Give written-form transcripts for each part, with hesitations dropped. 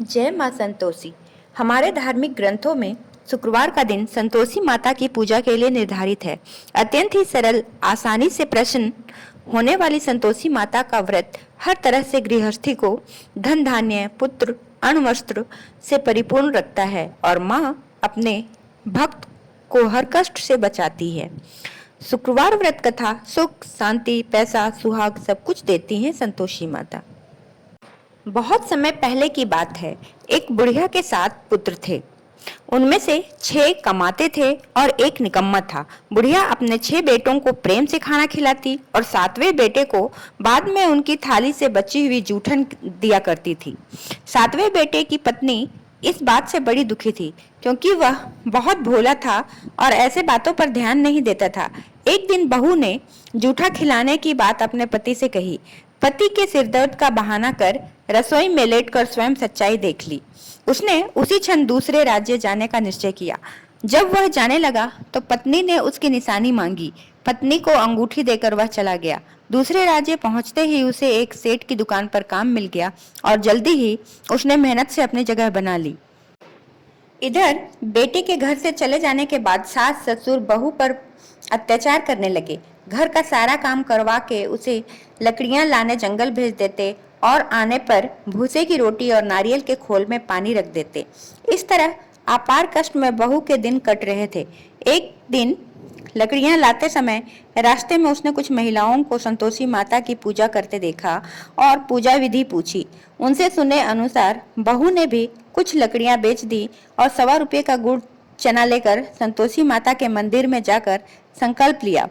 जय माँ संतोषी। हमारे धार्मिक ग्रंथों में शुक्रवार का दिन संतोषी माता की पूजा के लिए निर्धारित है। अत्यंत ही सरल, आसानी से प्रसन्न होने वाली संतोषी माता का व्रत हर तरह से गृहस्थी को धन धान्य, पुत्र, अन्न वस्त्र से परिपूर्ण रखता है और माँ अपने भक्त को हर कष्ट से बचाती है। शुक्रवार व्रत कथा सुख, शांति, पैसा, सुहाग सब कुछ देती है संतोषी माता। बहुत समय पहले की बात है। एक बुढ़िया के 7 पुत्र थे। उनमें से 6 कमाते थे और एक निकम्मा था। बुढ़िया अपने 6 बेटों को प्रेम से खाना खिलाती और 7वें बेटे को बाद में उनकी थाली से बची हुई जूठन दिया करती थी। 7वें बेटे की पत्नी इस बात से बड़ी दुखी थी क्योंकि वह बहुत भोला था और ऐसे बातों पर ध्यान नहीं देता था। एक दिन बहू ने जूठा खिलाने की बात अपने पति से कही। पति के सिरदर्द का बहाना कर रसोई में लेटकर स्वयं सच्चाई देख ली। उसने उसी क्षण दूसरे राज्य जाने का निश्चय किया। जब वह जाने लगा तो पत्नी ने उसकी निशानी मांगी। पत्नी को अंगूठी देकर वह चला गया। दूसरे राज्य पहुंचते ही उसे एक सेठ की दुकान पर काम मिल गया और जल्दी ही उसने मेहनत से अपनी जगह बना ली। इधर बेटे के घर से चले जाने के बाद सास ससुर बहू पर अत्याचार करने लगे। घर का सारा काम करवा के उसे लकड़ियां लाने जंगल भेज देते और आने पर भूसे की रोटी और नारियल के खोल में पानी रख देते। इस तरह अपार कष्ट में बहू के दिन कट रहे थे। एक दिन लकड़ियां लाते समय रास्ते में उसने कुछ महिलाओं को संतोषी माता की पूजा करते देखा और पूजा विधि पूछी। उनसे सुने अनुसार बहू ने भी कुछ लकड़ियां बेच दी और 1.25 रुपये का गुड़ चना लेकर संतोषी माता के मंदिर में जाकर संकल्प लिया।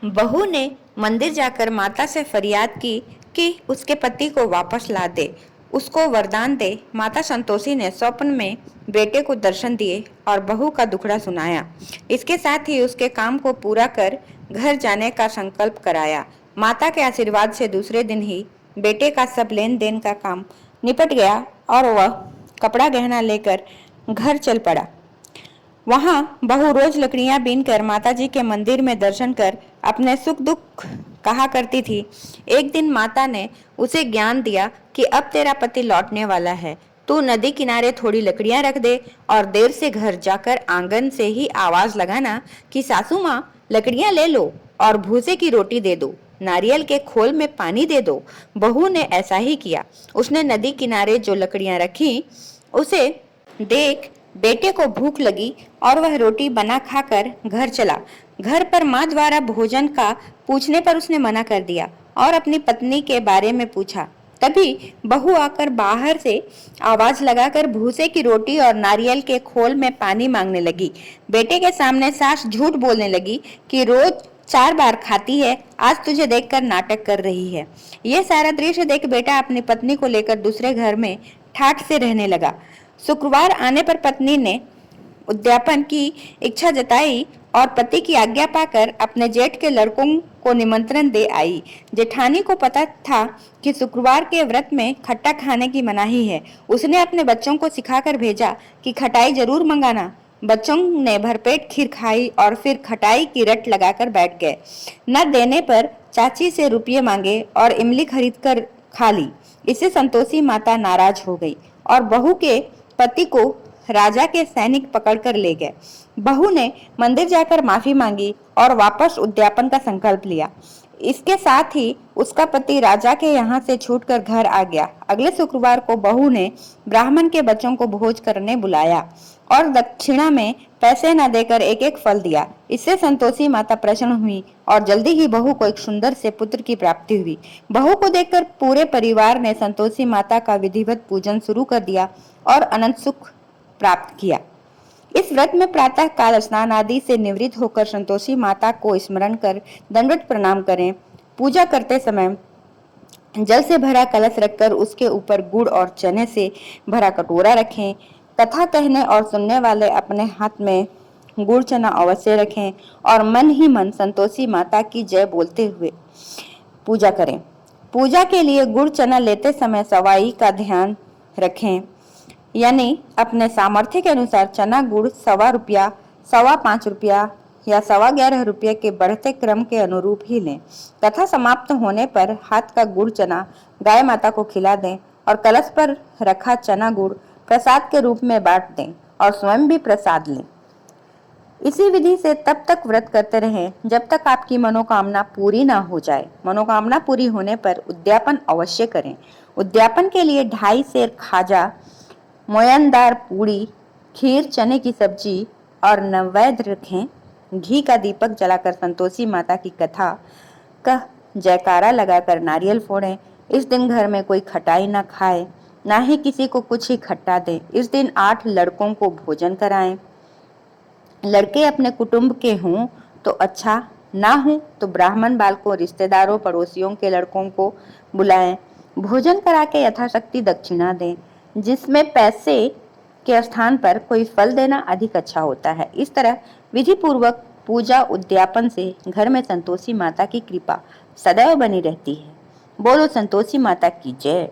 बहू ने मंदिर जाकर माता से फरियाद की कि उसके पति को वापस ला दे, उसको वरदान दे। माता संतोषी ने स्वप्न में बेटे को दर्शन दिए और बहू का दुखड़ा सुनाया। इसके साथ ही उसके काम को पूरा कर घर जाने का संकल्प कराया। माता के आशीर्वाद से दूसरे दिन ही बेटे का सब लेन देन का काम निपट गया और वह कपड़ा गहना लेकर घर चल पड़ा। वहां बहू रोज लकड़ियां बीनकर माताजी के मंदिर में दर्शन कर अपने सुख दुख कहा करती थी। एक दिन माता ने उसे ज्ञान दिया कि अब तेरा पति लौटने वाला है, तू नदी किनारे थोड़ी लकड़ियां रख दे और देर से घर जाकर आंगन से ही आवाज लगाना कि सासू माँ लकड़ियां ले लो और भूसे की रोटी दे दो, नारियल के खोल में पानी दे दो। बहू ने ऐसा ही किया। उसने नदी किनारे जो लकड़ियां रखी उसे देख बेटे को भूख लगी और वह रोटी बना खाकर घर चला। घर पर माँ द्वारा भोजन का पूछने पर उसने मना कर दिया और अपनी पत्नी के बारे में पूछा। तभी बहू आकर बाहर से आवाज लगाकर भूसे की रोटी और नारियल के खोल में पानी मांगने लगी। बेटे के सामने सास झूठ बोलने लगी कि रोज 4 बार खाती है, आज तुझे देखकर नाटक कर रही है। यह सारा दृश्य देख बेटा अपनी पत्नी को लेकर दूसरे घर में ठाठ से रहने लगा। शुक्रवार आने पर पत्नी ने उद्यापन की इच्छा जताई और पति की आज्ञा पाकर अपने जेठ के लड़कों को निमंत्रण दे आई। जेठानी को पता था कि शुक्रवार के व्रत में खट्टा खाने की मनाही है। उसने अपने बच्चों को सिखाकर भेजा कि खटाई जरूर मंगाना। बच्चों ने भरपेट खीर खाई और फिर खटाई की रट लगाकर बैठ गए। न देने पर चाची से रुपये मांगे और इमली खरीद कर खा ली। इससे संतोषी माता नाराज हो गई और बहू के पति को राजा के सैनिक पकड़कर ले गए। बहू ने मंदिर जाकर माफी मांगी और वापस उद्यापन का संकल्प लिया। इसके साथ ही उसका पति राजा के यहाँ से छूटकर घर आ गया। अगले शुक्रवार को बहू ने ब्राह्मण के बच्चों को भोज करने बुलाया और दक्षिणा में पैसे न देकर एक एक फल दिया। इससे संतोषी माता प्रसन्न हुई और जल्दी ही बहू को एक सुंदर से पुत्र की प्राप्ति हुई। बहू को देखकर पूरे परिवार ने संतोषी माता का विधिवत पूजन शुरू कर दिया और अनंत सुख प्राप्त किया। इस व्रत में प्रातः काल स्नान आदि से निवृत्त होकर संतोषी माता को स्मरण कर दंडवत प्रणाम करें। पूजा करते समय जल से भरा कलश रखकर उसके ऊपर गुड़ और चने से भरा कटोरा रखें। कथा कहने और सुनने वाले अपने हाथ में गुड़ चना अवश्य रखें और मन ही मन संतोषी माता की जय बोलते हुए पूजा करें। पूजा के लिए गुड़ चना लेते समय सवाई का ध्यान रखें, यानी अपने सामर्थ्य के अनुसार चना गुड़ 1.25 रुपया, 5.25 रुपया या 11.25 रुपये के बढ़ते क्रम के अनुरूप ही लें। कथा समाप्त होने पर हाथ का गुड़ चना गाय माता को खिला दें और कलश पर रखा चना गुड़ प्रसाद के रूप में बांट दें और स्वयं भी प्रसाद लें। इसी विधि से तब तक व्रत करते रहें जब तक आपकी मनोकामना पूरी ना हो जाए। मनोकामना पूरी होने पर उद्यापन अवश्य करें। उद्यापन के लिए 2.5 सेर खाजा, मोयनदार पूड़ी, खीर, चने की सब्जी और नैवेद्य रखें। घी का दीपक जलाकर संतोषी माता की कथा का जयकारा लगाकर नारियल फोड़ें। इस दिन घर में कोई खटाई ना खाए, ना ही किसी को कुछ ही खट्टा दे। इस दिन 8 लड़कों को भोजन कराएं। लड़के अपने कुटुंब के हों तो अच्छा, ना हो तो ब्राह्मण बालकों, रिश्तेदारों, पड़ोसियों के लड़कों को बुलाएं। भोजन करा के यथाशक्ति दक्षिणा दें, जिसमें पैसे के स्थान पर कोई फल देना अधिक अच्छा होता है। इस तरह विधि पूर्वक पूजा उद्यापन से घर में संतोषी माता की कृपा सदैव बनी रहती है। बोलो संतोषी माता की जय।